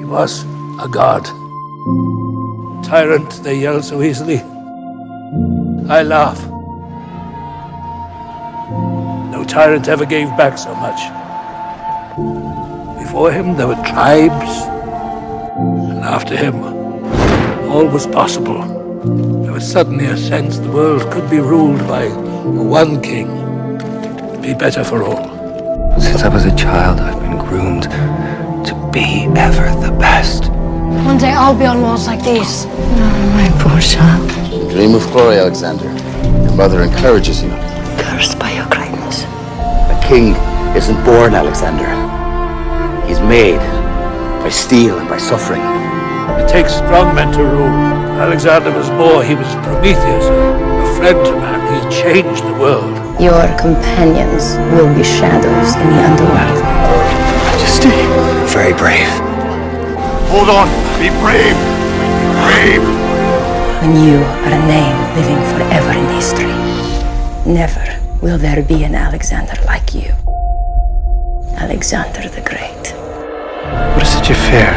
was a god. Tyrant, they yell so easily. I laugh. No tyrant ever gave back so much. Before him, there were tribes, and after him, all was possible. There was suddenly a sense the world could be ruled by one king. It'd be better for all. Since I was a child, I've been groomed to be ever the best. One day I'll be on walls like these. Oh, my poor child. Dream of glory, Alexander. Your mother encourages you. Cursed by your greatness. A king isn't born, Alexander. He's made by steel and by suffering. It takes strong men to rule. Alexander was more. He was Prometheus, a friend to man. He changed the world. Your companions will be shadows in the underworld. Majesty, very brave. Hold on! Be brave! Be brave! When you are a name living forever in history, never will there be an Alexander like you. Alexander the Great. What is such a fear?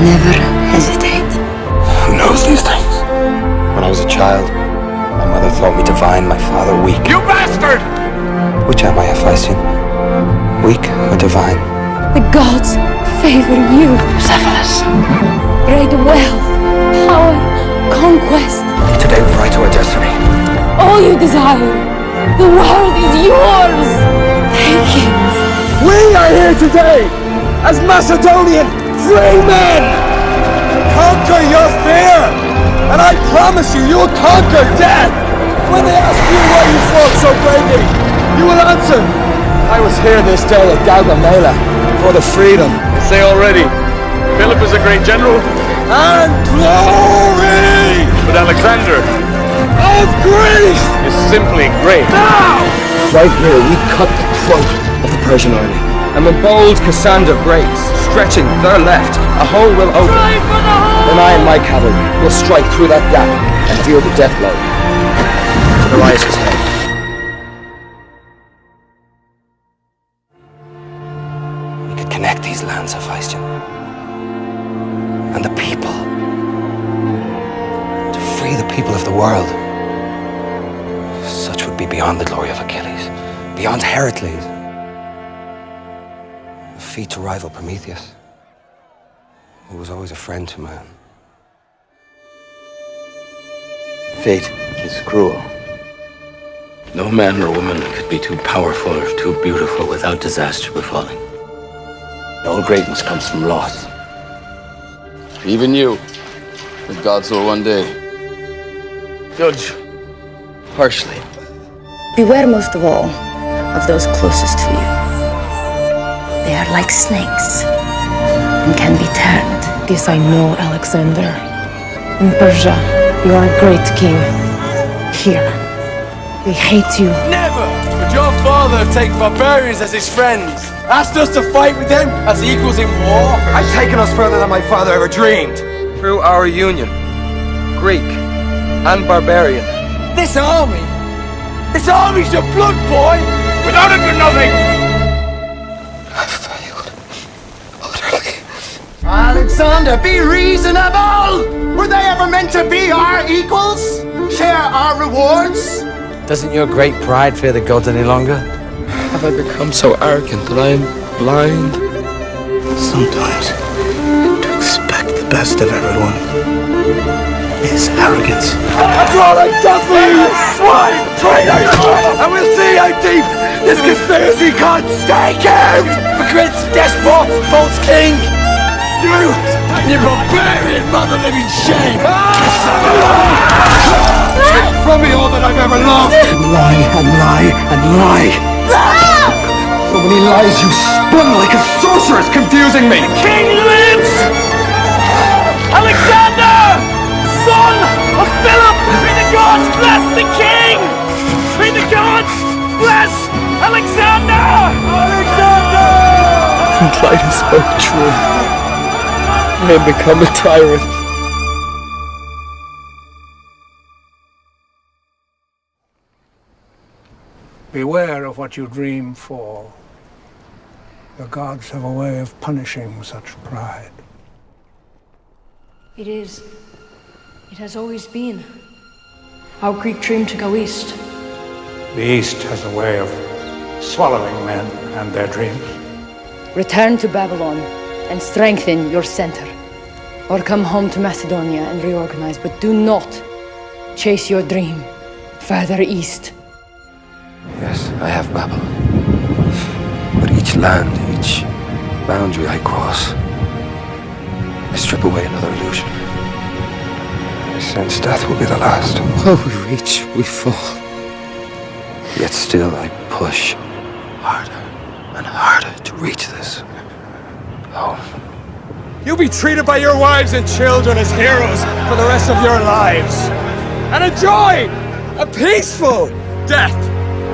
Never hesitate. Who knows these things? When I was a child, my mother thought me divine, my father weak. You bastard! Which am I, Hephaestion? Weak or divine? The gods favor you. Cephalus. Great wealth, power, conquest. Today we write to our destiny. All you desire. The world is yours. Take it. We are here today as Macedonian free men! Conquer your fear! And I promise you, you'll conquer death! When they ask you why you fought so bravely, you will answer, I was here this day at Gaugamela for the freedom. Say already, Philip is a great general. And glory! But Alexander Of Greece! is simply great. Now! Right here, we cut the throat of the Persian army. And when bold Cassander breaks, stretching their left, a hole will open. Then I and my cavalry will strike through that gap and deal the death blow to Darius' head. We could connect these lands, Hephaestion. And the people. To free the people of the world. Such would be beyond the glory of Achilles. Beyond Heracles. A feat to rival Prometheus, who was always a friend to man. Fate is cruel. No man or woman could be too powerful or too beautiful without disaster befalling. All greatness comes from loss. Even you, the gods will one day judge harshly. Beware most of all of those closest to you. They are like snakes and can be turned. This I know, Alexander. In Persia, you are a great king. Here, they hate you. Never would your father take barbarians as his friends. Asked us to fight with them as equals in war. I've taken us further than my father ever dreamed. Through our union, Greek and barbarian. This army's your blood, boy! Without it, you're nothing! I failed. Utterly. Alexander, be reasonable! Were they ever meant to be our equals? Share our rewards? Doesn't your great pride fear the gods any longer? Have I become so arrogant that I am blind? Sometimes, to expect the best of everyone is arrogance. That's all I got for you, swine! Traitor! And we'll see how deep this conspiracy can't stake him! Hypocrite, despot, false king! You barbarian mother-living shame! Take from me all that I've ever loved! Lie and lie and lie. So many lies you spun like a sorceress, confusing me. King lives! Alexander! Son of Philip! May the gods bless the king! May the gods bless Alexander! Alexander! Titus spoke true. I have become a tyrant. Beware of what you dream for. The gods have a way of punishing such pride. It is. It has always been. Our Greek dream to go east. The East has a way of swallowing men and their dreams. Return to Babylon and strengthen your center. Or come home to Macedonia and reorganize, but do not chase your dream further east. Yes, I have Babylon. But each land, each boundary I cross, I strip away another illusion. I sense death will be the last. Where we reach, we fall. Yet still I push harder and harder to reach this. Home. You'll be treated by your wives and children as heroes for the rest of your lives. And enjoy a peaceful death.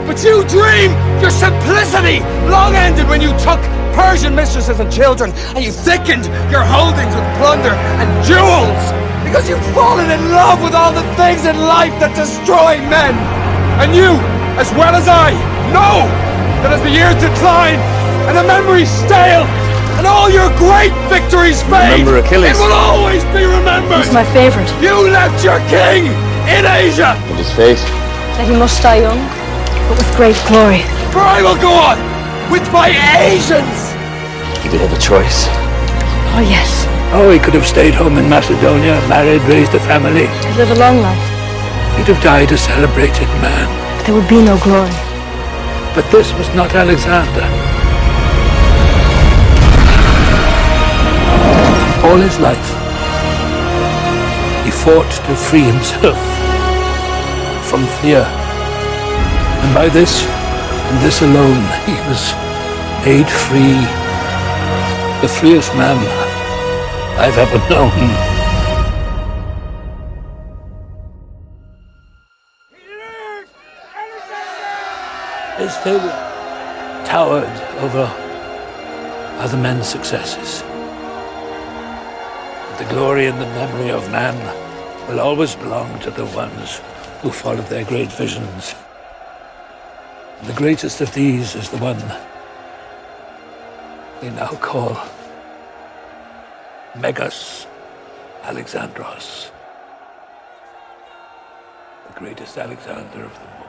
But you dream your simplicity long ended when you took Persian mistresses and children and you thickened your holdings with plunder and jewels because you've fallen in love with all the things in life that destroy men. And you, as well as I, know that as the years decline and the memories stale and all your great victories fade, Remember Achilles. it will always be remembered. He's my favorite. You left your king in Asia. And his fate? That he must die young, but with great glory. For I will go on with my Asians. He did have a choice. Oh, yes. Oh, he could have stayed home in Macedonia, married, raised a family. To live a long life. He'd have died a celebrated man. There would be no glory. But this was not Alexander. All his life, he fought to free himself from fear. And by this, and this alone, he was made free. The freest man I've ever known. His fame towered over other men's successes. The glory and the memory of man will always belong to the ones who followed their great visions. The greatest of these is the one they now call Megas Alexandros, the greatest Alexander of them all.